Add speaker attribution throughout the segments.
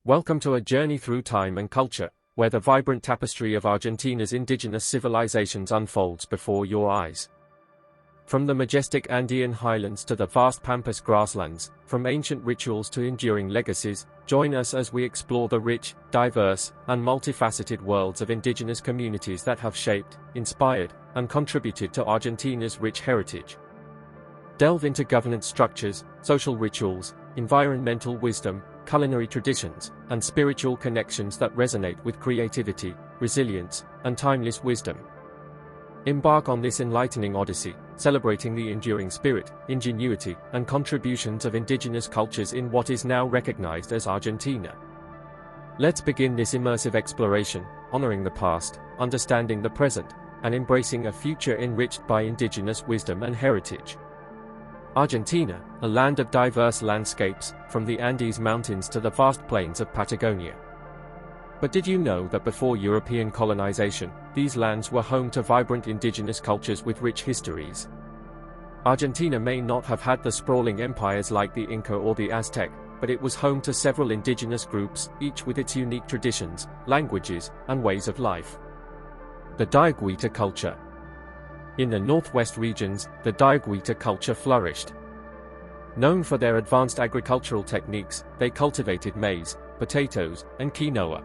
Speaker 1: Welcome to a journey through time and culture, where the vibrant tapestry of Argentina's indigenous civilizations unfolds before your eyes. From the majestic Andean highlands to the vast pampas grasslands, from ancient rituals to enduring legacies, join us as we explore the rich, diverse, and multifaceted worlds of indigenous communities that have shaped, inspired, and contributed to Argentina's rich heritage. Delve into governance structures, social rituals, environmental wisdom, culinary traditions, and spiritual connections that resonate with creativity, resilience, and timeless wisdom. Embark on this enlightening odyssey, celebrating the enduring spirit, ingenuity, and contributions of indigenous cultures in what is now recognized as Argentina. Let's begin this immersive exploration, honoring the past, understanding the present, and embracing a future enriched by indigenous wisdom and heritage. Argentina, a land of diverse landscapes, from the Andes Mountains to the vast plains of Patagonia. But did you know that before European colonization, these lands were home to vibrant indigenous cultures with rich histories? Argentina may not have had the sprawling empires like the Inca or the Aztec, but it was home to several indigenous groups, each with its unique traditions, languages, and ways of life. The Diaguita culture. In the northwest regions, the Diaguita culture flourished. Known for their advanced agricultural techniques, they cultivated maize, potatoes, and quinoa.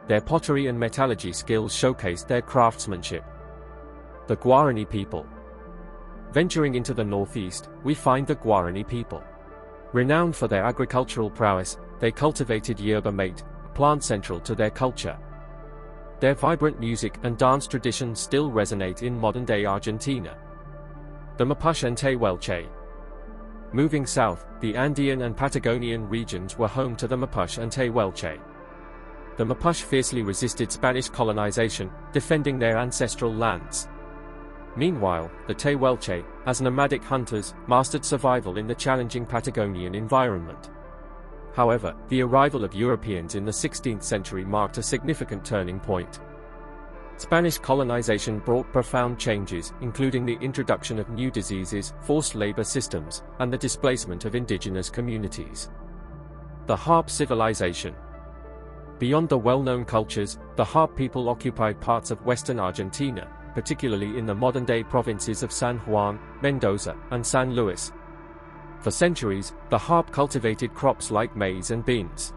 Speaker 1: Their pottery and metallurgy skills showcased their craftsmanship. The Guarani people. Venturing into the northeast, we find the Guarani people. Renowned for their agricultural prowess, they cultivated yerba mate, a plant central to their culture. Their vibrant music and dance traditions still resonate in modern-day Argentina. The Mapuche and Tehuelche. Moving south, the Andean and Patagonian regions were home to the Mapuche and Tehuelche. The Mapuche fiercely resisted Spanish colonization, defending their ancestral lands. Meanwhile, the Tehuelche, as nomadic hunters, mastered survival in the challenging Patagonian environment. However, the arrival of Europeans in the 16th century marked a significant turning point. Spanish colonization brought profound changes, including the introduction of new diseases, forced labor systems, and the displacement of indigenous communities. The Harp civilization. Beyond the well-known cultures, the Harp people occupied parts of western Argentina, particularly in the modern-day provinces of San Juan, Mendoza, and San Luis. For centuries, the Harp cultivated crops like maize and beans.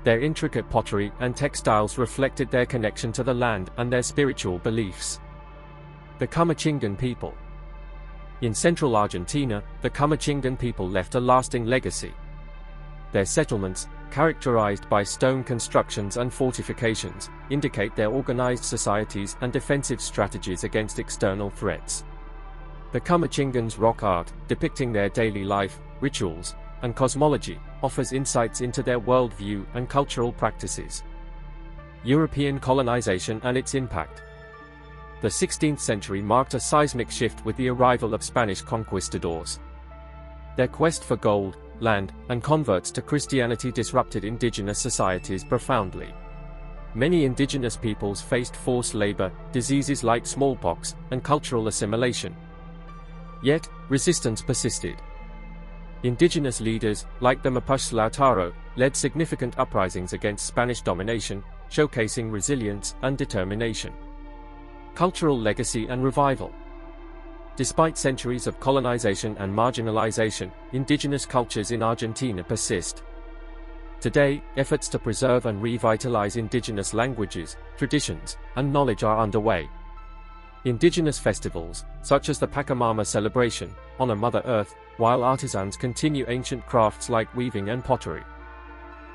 Speaker 1: Their intricate pottery and textiles reflected their connection to the land and their spiritual beliefs. The Camachingan people. In central Argentina, the Camachingan people left a lasting legacy. Their settlements, characterized by stone constructions and fortifications, indicate their organized societies and defensive strategies against external threats. The Camachingan's rock art, depicting their daily life, rituals, and cosmology, offers insights into their worldview and cultural practices. European colonization and its impact. The 16th century marked a seismic shift with the arrival of Spanish conquistadors. Their quest for gold, land, and converts to Christianity disrupted indigenous societies profoundly. Many indigenous peoples faced forced labor, diseases like smallpox, and cultural assimilation. Yet, resistance persisted. Indigenous leaders, like the Mapuche Lautaro, led significant uprisings against Spanish domination, showcasing resilience and determination. Cultural legacy and revival. Despite centuries of colonization and marginalization, indigenous cultures in Argentina persist. Today, efforts to preserve and revitalize indigenous languages, traditions, and knowledge are underway. Indigenous festivals, such as the Pachamama celebration, honor Mother Earth, while artisans continue ancient crafts like weaving and pottery.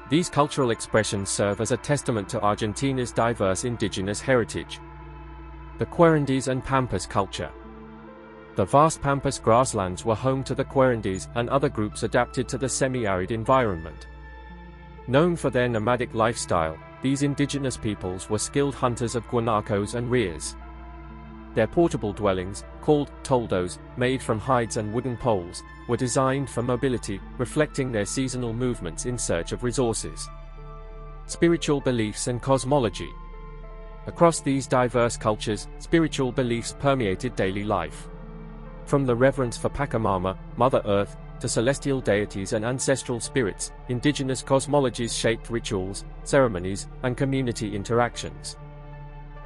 Speaker 1: These cultural expressions serve as a testament to Argentina's diverse indigenous heritage. The Querendes and Pampas culture. The vast Pampas grasslands were home to the Querendes and other groups adapted to the semi-arid environment. Known for their nomadic lifestyle, these indigenous peoples were skilled hunters of guanacos and rheas. Their portable dwellings, called toldos, made from hides and wooden poles, were designed for mobility, reflecting their seasonal movements in search of resources. Spiritual beliefs and cosmology. Across these diverse cultures, spiritual beliefs permeated daily life. From the reverence for Pachamama, Mother Earth, to celestial deities and ancestral spirits, indigenous cosmologies shaped rituals, ceremonies, and community interactions.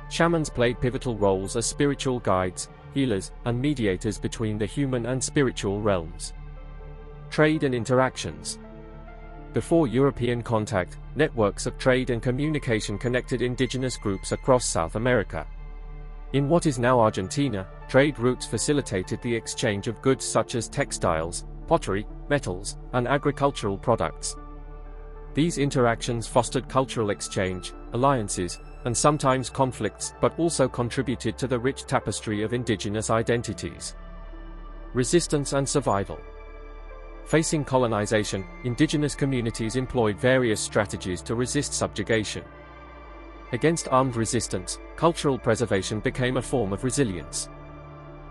Speaker 1: Shamans played pivotal roles as spiritual guides, healers, and mediators between the human and spiritual realms. Trade and interactions. Before European contact, networks of trade and communication connected indigenous groups across South America. In what is now Argentina, trade routes facilitated the exchange of goods such as textiles, pottery, metals, and agricultural products. These interactions fostered cultural exchange, alliances, and sometimes conflicts, but also contributed to the rich tapestry of indigenous identities. Resistance and survival. Facing colonization, indigenous communities employed various strategies to resist subjugation. Against armed resistance, cultural preservation became a form of resilience.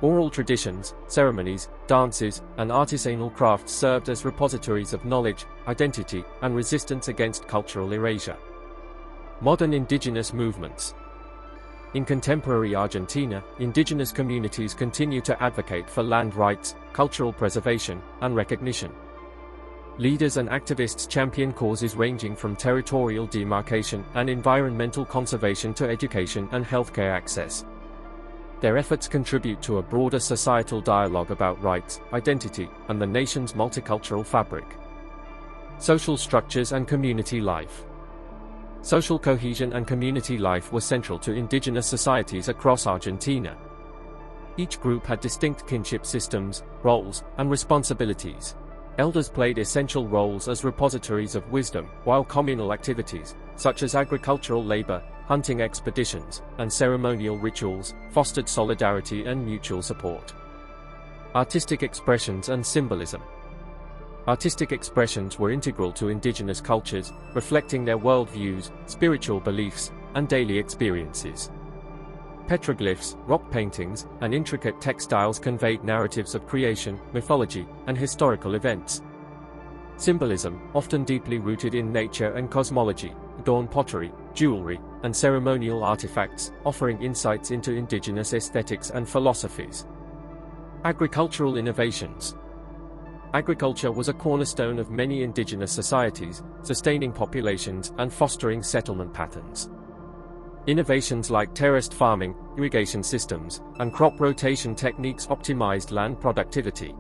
Speaker 1: Oral traditions, ceremonies, dances, and artisanal crafts served as repositories of knowledge, identity, and resistance against cultural erasure. Modern indigenous movements. In contemporary Argentina, indigenous communities continue to advocate for land rights, cultural preservation, and recognition. Leaders and activists champion causes ranging from territorial demarcation and environmental conservation to education and healthcare access. Their efforts contribute to a broader societal dialogue about rights, identity, and the nation's multicultural fabric. Social structures and community life. Social cohesion and community life were central to indigenous societies across Argentina. Each group had distinct kinship systems, roles, and responsibilities. Elders played essential roles as repositories of wisdom, while communal activities, such as agricultural labor, hunting expeditions, and ceremonial rituals, fostered solidarity and mutual support. Artistic expressions and symbolism. Artistic expressions were integral to indigenous cultures, reflecting their worldviews, spiritual beliefs, and daily experiences. Petroglyphs, rock paintings, and intricate textiles conveyed narratives of creation, mythology, and historical events. Symbolism, often deeply rooted in nature and cosmology, adorned pottery, jewelry, and ceremonial artifacts, offering insights into indigenous aesthetics and philosophies. Agricultural innovations. Agriculture was a cornerstone of many indigenous societies, sustaining populations and fostering settlement patterns. Innovations like terraced farming, irrigation systems, and crop rotation techniques optimized land productivity.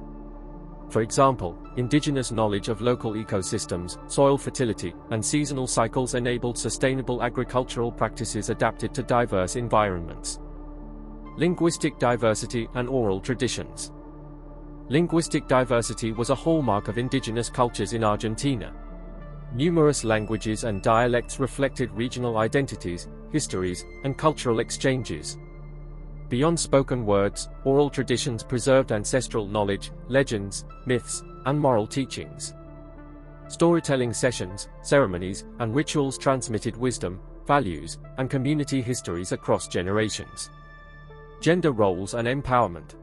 Speaker 1: For example, indigenous knowledge of local ecosystems, soil fertility, and seasonal cycles enabled sustainable agricultural practices adapted to diverse environments. Linguistic diversity and oral traditions. Linguistic diversity was a hallmark of indigenous cultures in Argentina. Numerous languages and dialects reflected regional identities, histories, and cultural exchanges. Beyond spoken words, oral traditions preserved ancestral knowledge, legends, myths, and moral teachings. Storytelling sessions, ceremonies, and rituals transmitted wisdom, values, and community histories across generations. Gender roles and empowerment.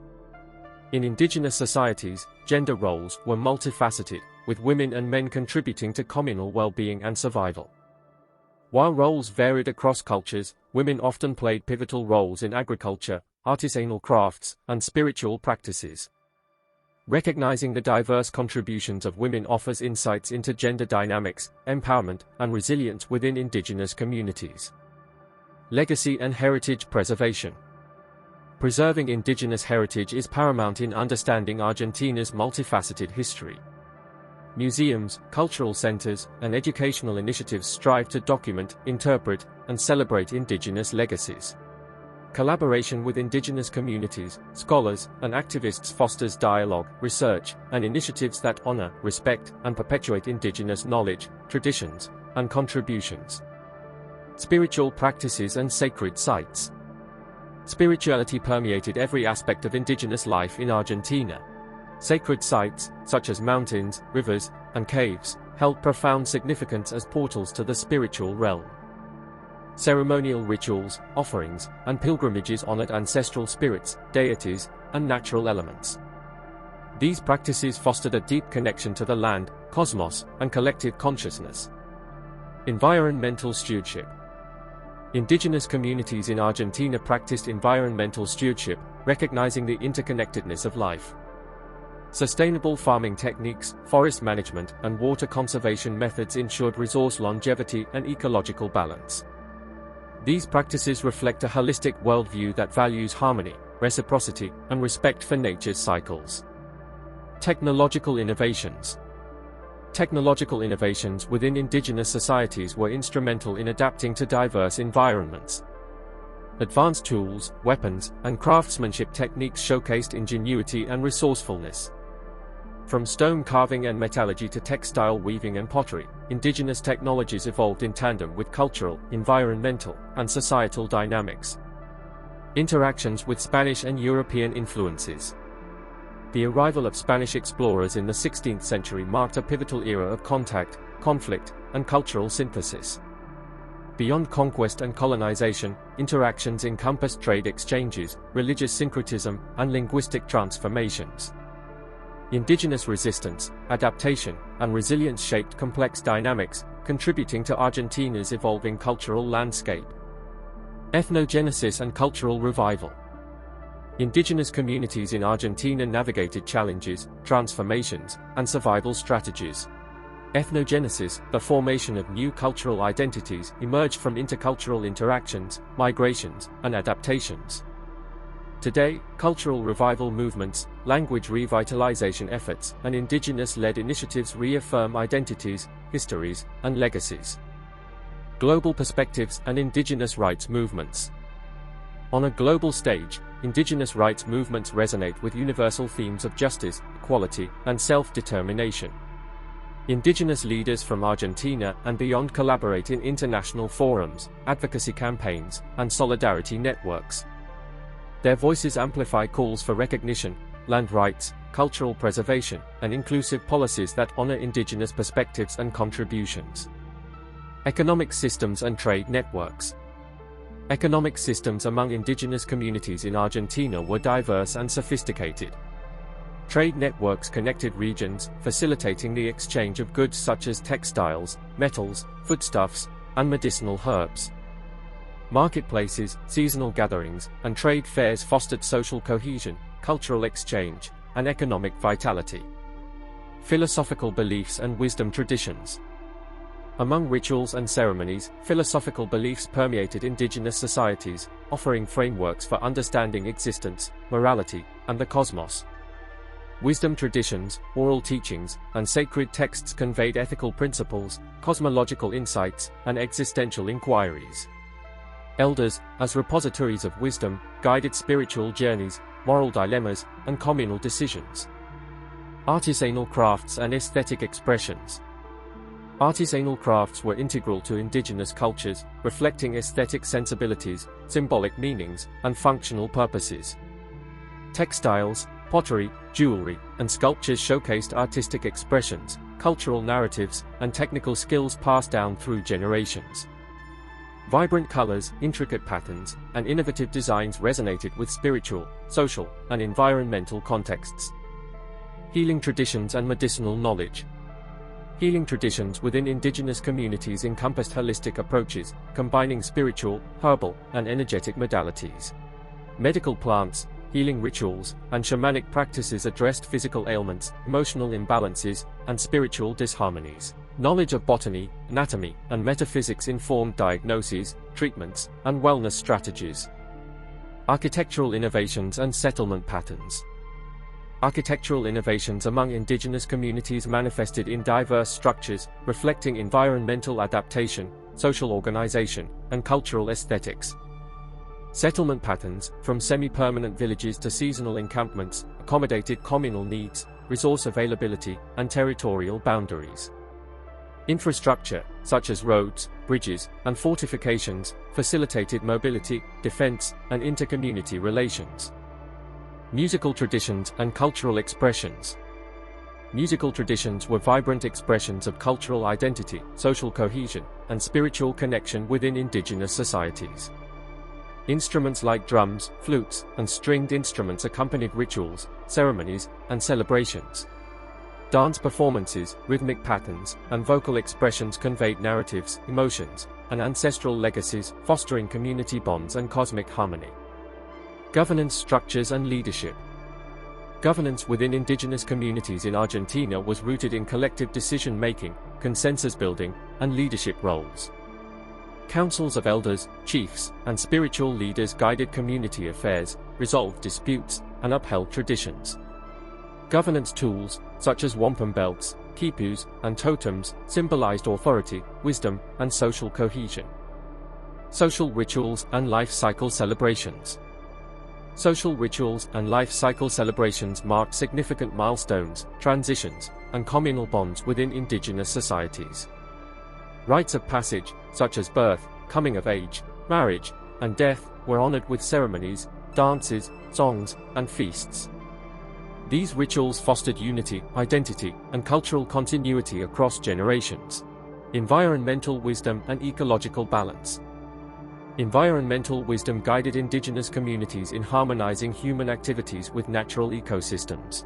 Speaker 1: In indigenous societies, gender roles were multifaceted, with women and men contributing to communal well-being and survival. While roles varied across cultures, women often played pivotal roles in agriculture, artisanal crafts, and spiritual practices. Recognizing the diverse contributions of women offers insights into gender dynamics, empowerment, and resilience within indigenous communities. Legacy and heritage preservation. Preserving indigenous heritage is paramount in understanding Argentina's multifaceted history. Museums, cultural centers, and educational initiatives strive to document, interpret, and celebrate indigenous legacies. Collaboration with indigenous communities, scholars, and activists fosters dialogue, research, and initiatives that honor, respect, and perpetuate indigenous knowledge, traditions, and contributions. Spiritual practices and sacred sites. Spirituality permeated every aspect of indigenous life in Argentina. Sacred sites, such as mountains, rivers, and caves, held profound significance as portals to the spiritual realm. Ceremonial rituals, offerings, and pilgrimages honored ancestral spirits, deities, and natural elements. These practices fostered a deep connection to the land, cosmos, and collective consciousness. Environmental stewardship. Indigenous communities in Argentina practiced environmental stewardship, recognizing the interconnectedness of life. Sustainable farming techniques, forest management, and water conservation methods ensured resource longevity and ecological balance. These practices reflect a holistic worldview that values harmony, reciprocity, and respect for nature's cycles. Technological innovations. Technological innovations within indigenous societies were instrumental in adapting to diverse environments. Advanced tools, weapons, and craftsmanship techniques showcased ingenuity and resourcefulness. From stone carving and metallurgy to textile weaving and pottery, indigenous technologies evolved in tandem with cultural, environmental, and societal dynamics. Interactions with Spanish and European influences. The arrival of Spanish explorers in the 16th century marked a pivotal era of contact, conflict, and cultural synthesis. Beyond conquest and colonization, interactions encompassed trade exchanges, religious syncretism, and linguistic transformations. Indigenous resistance, adaptation, and resilience shaped complex dynamics, contributing to Argentina's evolving cultural landscape. Ethnogenesis and cultural revival. Indigenous communities in Argentina navigated challenges, transformations, and survival strategies. Ethnogenesis, the formation of new cultural identities, emerged from intercultural interactions, migrations, and adaptations. Today, cultural revival movements, language revitalization efforts, and indigenous-led initiatives reaffirm identities, histories, and legacies. Global perspectives and indigenous rights movements. On a global stage, indigenous rights movements resonate with universal themes of justice, equality, and self-determination. Indigenous leaders from Argentina and beyond collaborate in international forums, advocacy campaigns, and solidarity networks. Their voices amplify calls for recognition, land rights, cultural preservation, and inclusive policies that honor indigenous perspectives and contributions. Economic systems and trade networks. Economic systems among indigenous communities in Argentina were diverse and sophisticated. Trade networks connected regions, facilitating the exchange of goods such as textiles, metals, foodstuffs, and medicinal herbs. Marketplaces, seasonal gatherings, and trade fairs fostered social cohesion, cultural exchange, and economic vitality. Philosophical beliefs and wisdom traditions. Among rituals and ceremonies, philosophical beliefs permeated indigenous societies, offering frameworks for understanding existence, morality, and the cosmos. Wisdom traditions, oral teachings, and sacred texts conveyed ethical principles, cosmological insights, and existential inquiries. Elders, as repositories of wisdom, guided spiritual journeys, moral dilemmas, and communal decisions. Artisanal crafts and aesthetic expressions. Artisanal crafts were integral to indigenous cultures, reflecting aesthetic sensibilities, symbolic meanings, and functional purposes. Textiles, pottery, jewelry, and sculptures showcased artistic expressions, cultural narratives, and technical skills passed down through generations. Vibrant colors, intricate patterns, and innovative designs resonated with spiritual, social, and environmental contexts. Healing traditions and medicinal knowledge. Healing traditions within indigenous communities encompassed holistic approaches, combining spiritual, herbal, and energetic modalities. Medical plants, healing rituals, and shamanic practices addressed physical ailments, emotional imbalances, and spiritual disharmonies. Knowledge of botany, anatomy, and metaphysics informed diagnoses, treatments, and wellness strategies. Architectural innovations and settlement patterns. Architectural innovations among indigenous communities manifested in diverse structures, reflecting environmental adaptation, social organization, and cultural aesthetics. Settlement patterns, from semi-permanent villages to seasonal encampments, accommodated communal needs, resource availability, and territorial boundaries. Infrastructure, such as roads, bridges, and fortifications, facilitated mobility, defense, and inter-community relations. Musical traditions and cultural expressions. Musical traditions were vibrant expressions of cultural identity, social cohesion, and spiritual connection within indigenous societies. Instruments like drums, flutes, and stringed instruments accompanied rituals, ceremonies, and celebrations. Dance performances, rhythmic patterns, and vocal expressions conveyed narratives, emotions, and ancestral legacies, fostering community bonds and cosmic harmony. Governance structures and leadership. Governance within indigenous communities in Argentina was rooted in collective decision-making, consensus building, and leadership roles. Councils of elders, chiefs, and spiritual leaders guided community affairs, resolved disputes, and upheld traditions. Governance tools, such as wampum belts, quipus, and totems, symbolized authority, wisdom, and social cohesion. Social rituals and life cycle celebrations. Social rituals and life cycle celebrations marked significant milestones, transitions, and communal bonds within indigenous societies. Rites of passage, such as birth, coming of age, marriage, and death, were honored with ceremonies, dances, songs, and feasts. These rituals fostered unity, identity, and cultural continuity across generations. Environmental wisdom and ecological balance. Environmental wisdom guided indigenous communities in harmonizing human activities with natural ecosystems.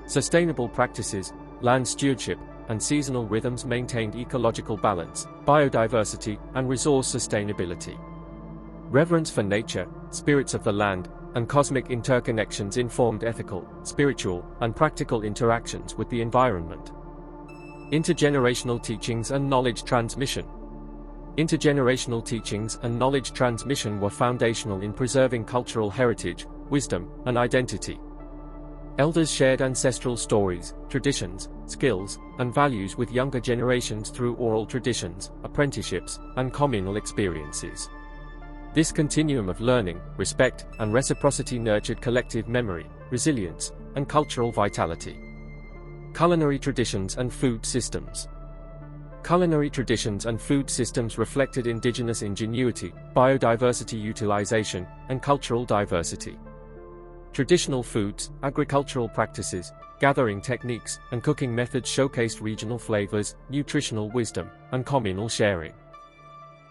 Speaker 1: Sustainable practices, land stewardship, and seasonal rhythms maintained ecological balance, biodiversity, and resource sustainability. Reverence for nature, spirits of the land, and cosmic interconnections informed ethical, spiritual, and practical interactions with the environment. Intergenerational teachings and knowledge transmission. Intergenerational teachings and knowledge transmission were foundational in preserving cultural heritage, wisdom, and identity. Elders shared ancestral stories, traditions, skills, and values with younger generations through oral traditions, apprenticeships, and communal experiences. This continuum of learning, respect, and reciprocity nurtured collective memory, resilience, and cultural vitality. Culinary traditions and food systems. Culinary traditions and food systems reflected indigenous ingenuity, biodiversity utilization, and cultural diversity. Traditional foods, agricultural practices, gathering techniques, and cooking methods showcased regional flavors, nutritional wisdom, and communal sharing.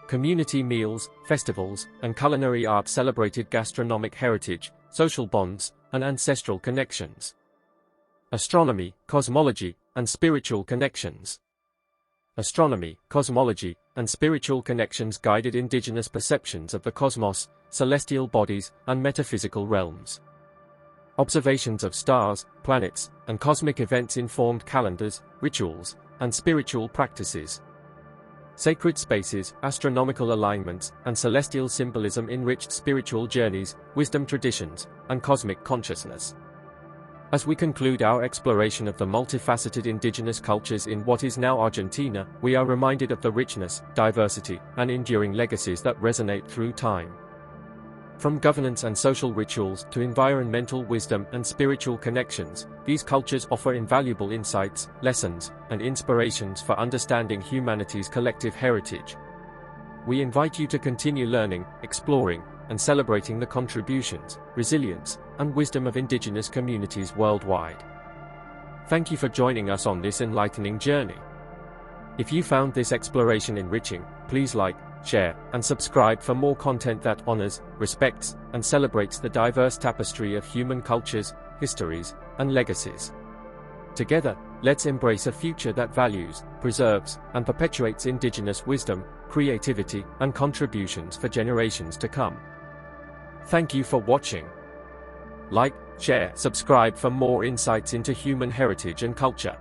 Speaker 1: Community meals, festivals, and culinary art celebrated gastronomic heritage, social bonds, and ancestral connections. Astronomy, cosmology, and spiritual connections. Astronomy, cosmology, and spiritual connections guided indigenous perceptions of the cosmos, celestial bodies, and metaphysical realms. Observations of stars, planets, and cosmic events informed calendars, rituals, and spiritual practices. Sacred spaces, astronomical alignments, and celestial symbolism enriched spiritual journeys, wisdom traditions, and cosmic consciousness. As we conclude our exploration of the multifaceted indigenous cultures in what is now Argentina, we are reminded of the richness, diversity, and enduring legacies that resonate through time. From governance and social rituals to environmental wisdom and spiritual connections, these cultures offer invaluable insights, lessons, and inspirations for understanding humanity's collective heritage. We invite you to continue learning, exploring, and celebrating the contributions, resilience, and wisdom of indigenous communities worldwide. Thank you for joining us on this enlightening journey. If you found this exploration enriching, please like, share, and subscribe for more content that honors, respects, and celebrates the diverse tapestry of human cultures, histories, and legacies. Together, let's embrace a future that values, preserves, and perpetuates indigenous wisdom, creativity, and contributions for generations to come. Thank you for watching. Like, share, subscribe for more insights into human heritage and culture.